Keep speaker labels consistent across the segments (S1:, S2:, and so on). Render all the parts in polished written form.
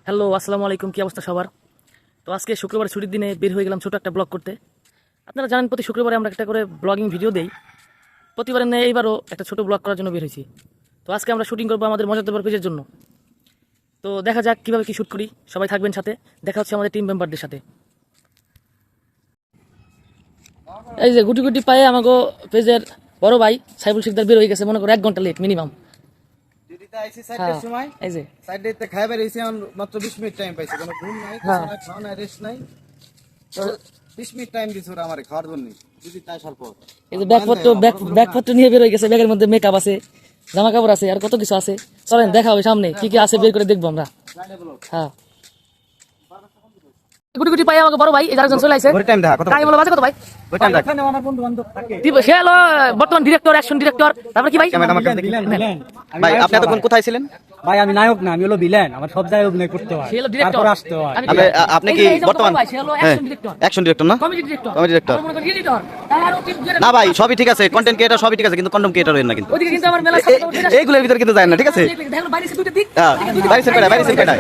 S1: Hello, আসসালামু আলাইকুম। কি অবস্থা সবার? তো আজকে শুক্রবার ছুটির দিনে বের হয়ে গেলাম ছোট একটা ব্লগ করতে। আপনারা জানেন প্রতি শুক্রবারে আমরা একটা করে ব্লগিং ভিডিও দেই। প্রতিবারের ন্যায় এইবারও একটা ছোট ব্লগ করার জন্য বের হয়েছি। তো আজকে আমরা শুটিং করবো আমাদের মজাদার পেজের জন্য। তো দেখা যাক কীভাবে কি শ্যুট করি। সবাই থাকবেন সাথে। দেখা হচ্ছে আমাদের টিম মেম্বারদের সাথে। এই যে গুটি গুটি পায়ে আমাকে পেজের বড় ভাই সাইফুল শিকদার বের হয়ে গেছে, মনে করো 1 ঘন্টা লেট মিনিমাম। এই যে
S2: খাইবার এসে মাত্র 20 মিনিট টাইম পাইছে, কোনো ঘুম নাই,
S1: হ্যাঁ,
S2: খাওয়া নাই, রেস্ট নাই। 20 মিনিট টাইম দিছে ওরা আমারে খাওয়ার জন্য, যদি তাই স্বল্প।
S1: এই যে ব্যাগপত্র নিয়ে বের হয়ে গেছে। ব্যাগের মধ্যে মেকআপ আছে, জামা কাপড় আছে, আর কত কিছু আছে। চলেন দেখা হবে সামনে কি কি আছে, বের করে দেখবো আমরা। হ্যাঁ, গুটি গুটি পাই আমাকে বড় ভাই এই আরেকজন চলে আইছে।
S2: টাইম দেখা কত
S1: টাইম হলো বাজে কত ভাই?
S2: এখানে আমার বন্ধু বান্ধব থাকে।
S1: সে হলো বর্তমান ডিরেক্টর, অ্যাকশন ডিরেক্টর। তারপর কি ভাই?
S2: ভাই আপনি এতক্ষণ কোথায় ছিলেন?
S3: ভাই আমি নায়ক না, আমি হলো ভিলেন। আমার সব জায়গায় অভিনয় করতে হয়,
S1: সে হলো ডিরেক্টর,
S3: তারপর আসতে হয়।
S2: আপনি কি বর্তমান
S1: সে হলো অ্যাকশন ডিরেক্টর,
S2: অ্যাকশন ডিরেক্টর না?
S1: কমেডি ডিরেক্টর,
S2: কমেডি ডিরেক্টর
S1: মনে করেন এডিটর। তারও টিম
S2: না ভাই, সবই ঠিক আছে, কন্টেন্ট ক্রিয়েটর সবই ঠিক আছে, কিন্তু কন্টেন্ট ক্রিয়েটর হইন না কিন্তু।
S1: ওইদিকে কিন্তু আমার মেলা
S2: এইগুলোর ভিতর কিন্তু যায় না, ঠিক আছে?
S1: দেখো বাইরে সে দুটো দিক।
S2: হ্যাঁ, বাইরে সেট কাটায়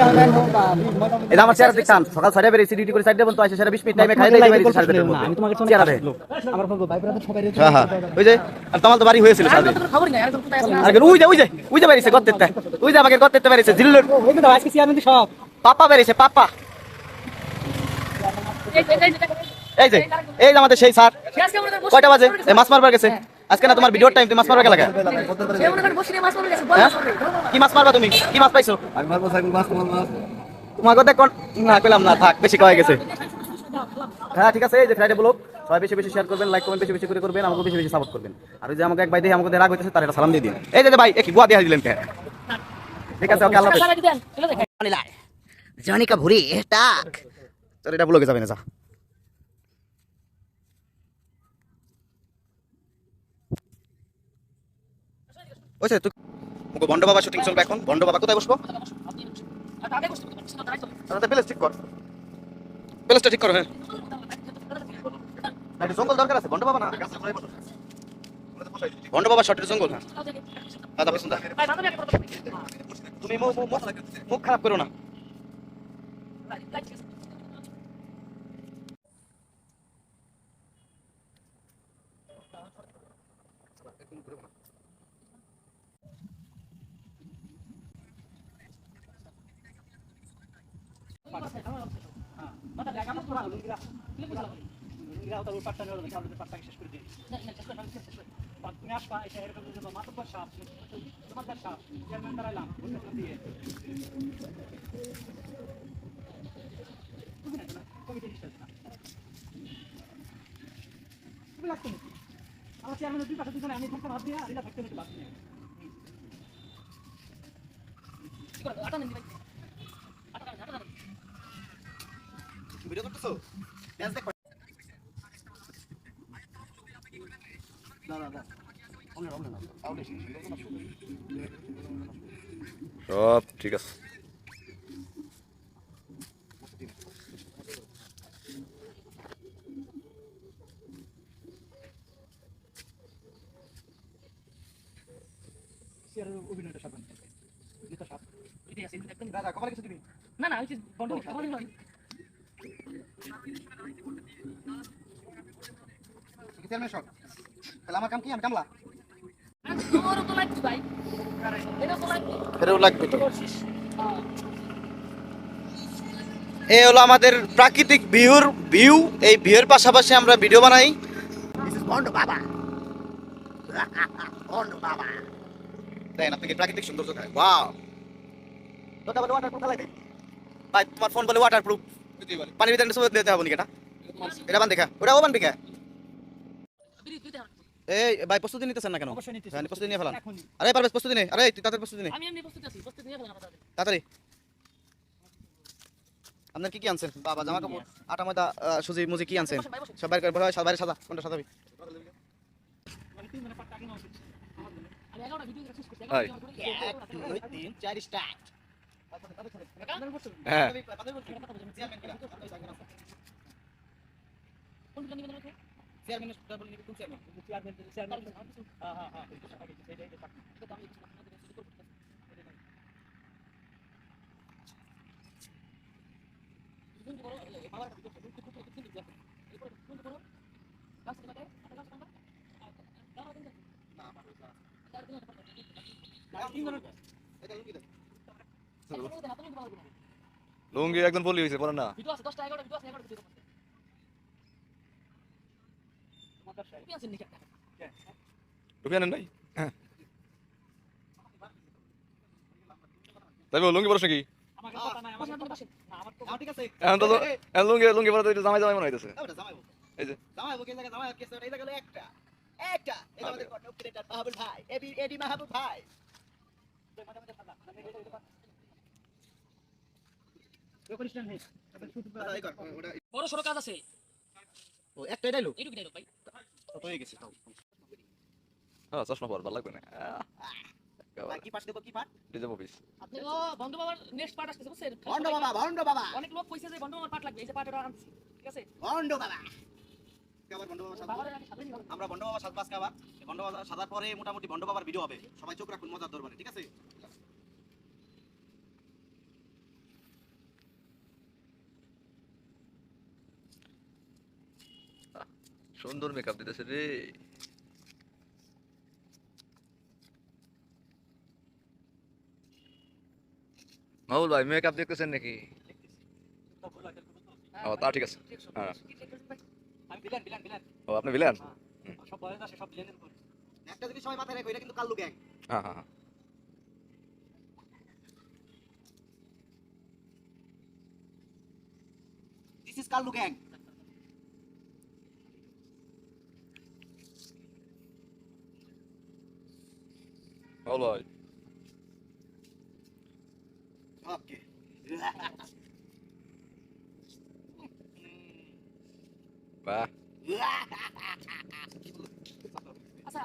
S2: এটা আমার চেহারা দেখতাম। সকাল 6টায় বেরিয়েছি ডিউটি করে, 4টায় বন্ধ আসে, সেটা 20 মিনিট টাইমে খাই দেই বাইরে 4:30 মধ্যে।
S3: আমি তোমাকে
S2: চেহারা দেয়।
S3: আমার বলবো ভাই ব্রাদার সবাই
S2: হ্যাঁ হ্যাঁ, ওই যে আর তোমার তো বাড়ি হয়েছিল সারাদিন।
S1: খবর নাই আরেকজন কোথায় আছে।
S2: আর ওই যে বেরিয়েছে করতে, ওই যে আমাকে করতে বেরিয়েছে জিল্লুর
S3: ওই তো আজকে চেয়ারম্যান সব
S2: পাপা বেরিয়েছে, পাপা। এই যে আমাদের সেই স্যার কয়টা বাজে মাছ মারবার গেছে আজকে না? তোমার ভিডিওর টাইম, তুমি মাছ মারবার লাগা। কি মাছ মারবা তুমি? কি মাছ পাইছো?
S4: আমি মারবো সাইকেল মাছ মাছ।
S2: তোমার কথা কোন না কইলাম না, থাক, বেশি কয়ে গেছে। হ্যাঁ ঠিক আছে, এই যে ফ্রাইডে ব্লগ সবাই বেশি বেশি শেয়ার করবেন, লাইক কমেন্ট বেশি বেশি করে করবেন, আমাকে বেশি বেশি সাপোর্ট করবেন। আর ওই যে আমাকে এক ভাই দেখে আমাকে রাগ হইতেছে, তার একটা সালাম দিয়ে দিন। এই যে ভাই একই গুয়া দিয়ে দিলেন কে? ঠিক আছে, ওকে, আল্লাহ হাফেজ।
S5: জনি কা ভুরি টাক
S2: চল এটা ব্লগে যাবে না, যা। ওইছে তুই মুকো বন্ড বাবা শুটিং চলবে এখন। বন্ড বাবা কোথায় বসবো? তাতে প্লেস ঠিক কর, প্লেসটা ঠিক কর। হ্যাঁ, একটা জঙ্গল দরকার আছে, বন্ড বাবা না বন্ড বাবা শর্টের জঙ্গল। হ্যাঁ দাদা পেছন দা, তুমি মুখ খারাপ করো না। ভিডিও করতেছো? ম্যাচ দেখো সব ঠিক আছে।
S1: না না, ওই যে বন্ধ খবর নয়।
S2: তাহলে আমার কাম কি? আমি কামলা
S1: তোমারও তো লাগবে ভাই, এটা তো লাগবে।
S2: ফেরেও লাগবে তো। এই হলো আমাদের প্রাকৃতিক ভিউ। এই ভিউর পাশাপাশি আমরা ভিডিও বানাই।
S5: বন্ড বাবা বন্ড বাবা
S2: দেখেন আপনি কি প্রাকৃতিক সৌন্দর্য খায়। ওয়াও, তোটা বলে ওয়াটারপ্রুফ খেলাই দেয় ভাই। তোমার ফোন বলে ওয়াটারপ্রুফ, পানির ভিতরে সুবিধা দিতে হবে নাকি? এটা বান দেখা, ওটা ও বান দেখা। এই ভাই প্রস্তুতি নিতেছেন না কেন? হ্যাঁ, প্রস্তুতি নিয়ে ফেলান। আরে পারবেশ, প্রস্তুতি নে। আরে তুই তাড়াতাড়ি প্রস্তুতি নে,
S1: আমি এমনি প্রস্তুত আছি, প্রস্তুত নিয়ে ফেলাম আপনাদের।
S2: তাড়াতাড়ি। আপনার কি কি আনছেন? বাবা জামা কাপড়, আটা ময়দা, সুজি মুজি কি আনছেন? সব বাইরে করে বাইরে সাদা, কোনটা সাদাবি?
S1: আমি 11টা ভিডিও শেষ করতে
S2: হাই
S5: 1 2 3 4 স্টার্ট
S2: হ্যাঁ
S1: কোন গান নিবেন আমাকে?
S2: চেয়ারম্যানের ডাবল নিবি, কোন চেয়ারম্যান?
S1: চেয়ারম্যান হ্যাঁ হ্যাঁ হ্যাঁ,
S4: লুঙ্গি একজন বলি হয়েছে পরে না
S1: ভিডিও আছে 10টা 11টা ভিডিও আছে 11টা ভিডিও আছে কি আছে নাকি একটা
S4: রুপি আনেন নাই তাই লুঙ্গি পরস নাকি
S3: আমাকে কথা নাই আমাকে কথা
S1: পাশে
S3: না আমার তো
S2: ঠিক আছে
S4: এখন তো লুঙ্গি পরে তো একটু জামাই জামাই মনে হইতেছে
S2: ওটা জামাইবো
S4: এই যে
S2: জামাইবো কে জায়গা জামাই কে এই জায়গা হলো একটা একটা এই আমাদের কন্টেন্ট ক্রিয়েটর মাহবুব ভাই এডি মাহবুব ভাই
S1: বড় সড়ক কাজ আছে
S2: ও একটা এটাই লোক
S1: এইটুকু ডায়লগ ভাই
S2: কত হয়ে গেছে তাও
S4: হ্যাঁ চশমা পর ভালো লাগবে না
S2: ভাই কি পাঠ দেবো কি পাঠ
S4: ডিজে মুভিস
S1: আপনি ও বন্ধু বাবার নেক্সট পার্ট আসছে বুঝছেন
S2: ভন্ড বাবা
S1: অনেক লোক কইছে যে বন্ধু বাবার পার্ট লাগবে এই যে পার্ট এটা আনছি ঠিক আছে
S2: ভন্ড বাবা আবার ভন্ড বাবা সাজবো
S1: বাবার আগে সামনে নিয়ে
S2: আমরা ভন্ড বাবা সাজবো আজকে আবার এই ভন্ড বাবা সাজার পরে মোটামুটি ভন্ড বাবার ভিডিও হবে সবাই চোখ রাখুন মজার দরবারে ঠিক আছে
S4: সুন্দর মেকআপ দিতেছে রে মাহুল ভাই মেকআপ দেখতেছেন নাকি ও তা ঠিক আছে হ্যাঁ
S3: আমি বিলেন বিলেন বিলেন
S4: ও আপনি ভিলেন
S3: সব বয়স আছে সব বিলেনের উপর
S2: একটা যদি সবাই মাথায় রাখো এটা কিন্তু কাল্লু গ্যাং
S4: হ্যাঁ হ্যাঁ হ্যাঁ
S2: this is Kallu gang
S4: Mahul ভাই
S2: ওকে
S4: বাহ
S1: আচ্ছা